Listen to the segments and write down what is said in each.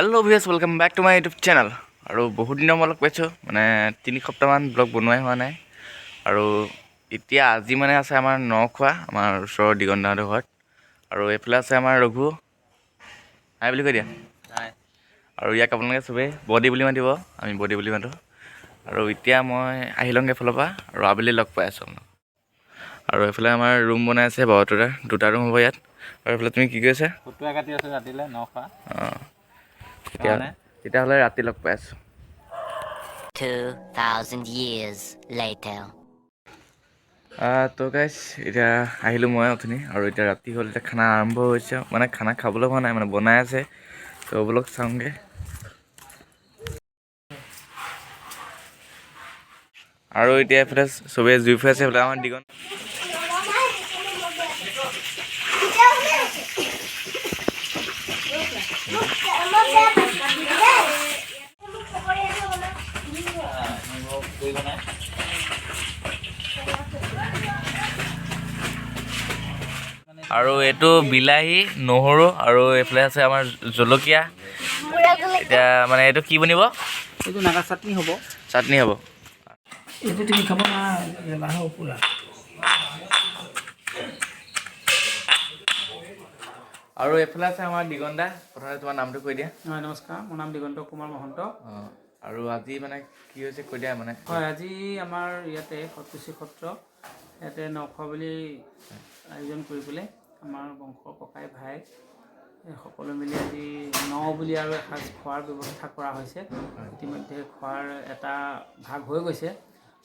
Hello' viewers welcome back to my YouTube channel. আৰু বহুত দিনৰ মূৰত পাইছোঁ মানে 3 সপ্তাহমান ব্লগ বনোৱাই হোৱা নাই। আৰু এতিয়া আজি মানে আছে আমাৰ নখোৱা, আমাৰ ওচৰৰ দিগন্দাহঁতৰ ঘৰত। আৰু এইফালে আছে আমাৰ ৰঘু, হাই বুলি কৈ দিয়া। হাই। আৰু ইয়াক আপোনালোকে চবেই বডি বুলি মাতিব, আমি বডি বুলি মাতোঁ। আৰু এতিয়া মই আহি লওঁগৈ এফালৰ পৰা আৰু আবেলি লগ পাই আছোঁ আপোনাক। আৰু এইফালে আমাৰ ৰুম বনাই আছে দুটা ৰুম হ'ব ইয়াত। আৰু এইফালে তুমি কি কৈছা? কুটুৱা কাটি আছোঁ ৰাতিলৈ নখোৱা। অঁ তেতিয়াহ'লে ৰাতি লগ পাই আছোঁ। 2000 years later. তো গাইছ এতিয়া আহিলোঁ মই অথনি, আৰু এতিয়া ৰাতি হ'ল, এতিয়া খানা আৰম্ভ হৈছে। মানে খানা খাবলৈ হোৱা নাই, মানে বনাই আছে, তো বোলক চাওঁগৈ। আৰু এতিয়া এইফালে চবেই জুই ফুৱাই আছে, এইফালে আমাৰ দিগন্ত। আৰু এইটো বিলাহী, নহৰু, আৰু এইফালে আছে আমাৰ জলকীয়া। এতিয়া মানে এইটো কি বনিব? এইটো নাগা চাটনি হ'ব। চাটনি হ'ব। এইটো তুমি খাব না পুৰা। আৰু এইফালে আছে আমাৰ দিগন্দা। প্ৰথমে তোমাৰ নামটো কৈ দিয়া। হয়, নমস্কাৰ, মোৰ নাম দিগন্ত কুমাৰ মহন্ত। অঁ, আৰু আজি মানে কি হৈছে কৈ দিয়া মানে। হয়, আজি আমাৰ ইয়াতে সতকুছি সত্ৰ ইয়াতে নখোৱা বুলি আয়োজন কৰি পেলাই আমাৰ বংশৰ ককাই ভাই সকলো মিলি আজি বুলি আৰু এসাঁজ খোৱাৰ ব্যৱস্থা কৰা হৈছে। ইতিমধ্যে খোৱাৰ এটা ভাগ হৈ গৈছে।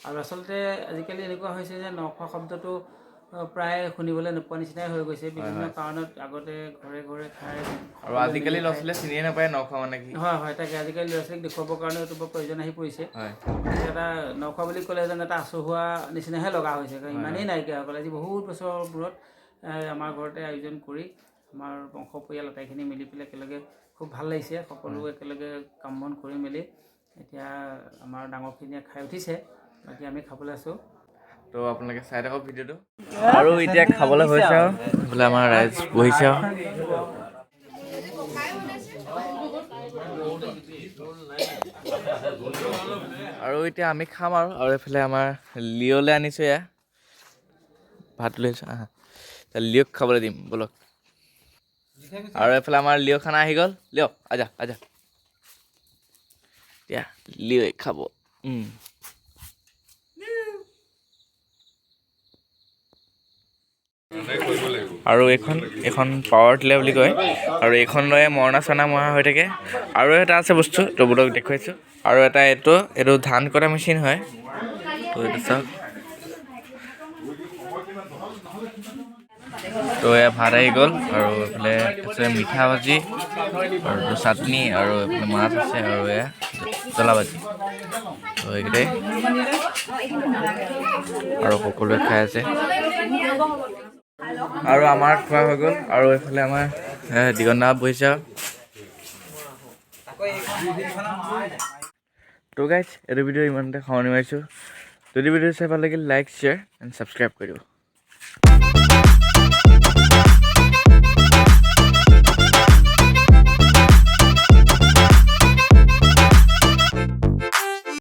আৰু আচলতে আজিকালি এনেকুৱা হৈছে যে নখোৱা শব্দটো প্ৰায় শুনিবলৈ নোপোৱা নিচিনাই হৈ গৈছে। বিভিন্ন কাৰণত আগতে ঘৰে ঘৰে খাই, আৰু আজিকালি ল'ৰা ছোৱালীয়ে চিনিয়ে নাপায় নখোৱা মানে কি। হয়, তাকে আজিকালি ল'ৰা ছোৱালীক দেখুৱাবৰ কাৰণে এইটো বৰ প্ৰয়োজন আহি পৰিছে। এটা নখোৱা বুলি ক'লে যেন এটা আচহুৱা নিচিনাহে লগা হৈছে, ইমানেই নাইকিয়া হৈ গ'ল। আজি বহুত বছৰৰ মূৰত আমাৰ ঘৰতে আয়োজন কৰি আমাৰ বংশ পৰিয়াল আটাইখিনি মিলি পেলাই একেলগে খুব ভাল লাগিছে। সকলো একেলগে কাম বন কৰি মেলি এতিয়া আমাৰ ডাঙৰখিনিয়ে খাই উঠিছে, বাকী আমি খাবলৈ আছোঁ। তো আপোনালোকে চাই থাকক ভিডিঅ'টো। আৰু এতিয়া খাবলৈ হৈছে, আৰু বোলে আমাৰ ৰাইজ বহিছে। আৰু এতিয়া আমি খাম আৰু এইফালে আমাৰ লিঅ'লৈ আনিছোঁ, এয়া ভাত লৈ আহিছোঁ। লিঅ'ক খাবলৈ দিম ব'লক। আৰু এইফালে আমাৰ লিঅ' খানা আহি গ'ল। লিঅ' আজা। এতিয়া লিঅ'ই খাব। আৰু এইখন পাৱাৰ টিলাৰ বুলি কয়, আৰু এইখন লৈ মৰণা চৰণা মৰা হৈ থাকে। আৰু এটা আছে বস্তু, তো বোলক দেখুৱাইছোঁ। আৰু এটা এইটো ধান কটা মেচিন হয়, তো এইটো চাওক। তো এয়া ভাত আহি গ'ল, আৰু এইফালে আছে মিঠা ভাজি, আৰু চাটনি, আৰু এইফালে মাছ আছে, আৰু এয়া জ্বলা ভাজি। তো এইকেইটাই, আৰু সকলোৱে খাই আছে। আৰু আমাৰ খোৱা হৈ গ'ল, আৰু এইফালে আমাৰ দিগন্দা বহিছে। তো গাইজ এইটো ভিডিঅ' ইমানতে সামৰণি মাৰিছোঁ। যদি ভিডিঅ' চাই ভাল লাগিল, লাইক, শ্বেয়াৰ এণ্ড ছাবস্ক্ৰাইব কৰি দিব।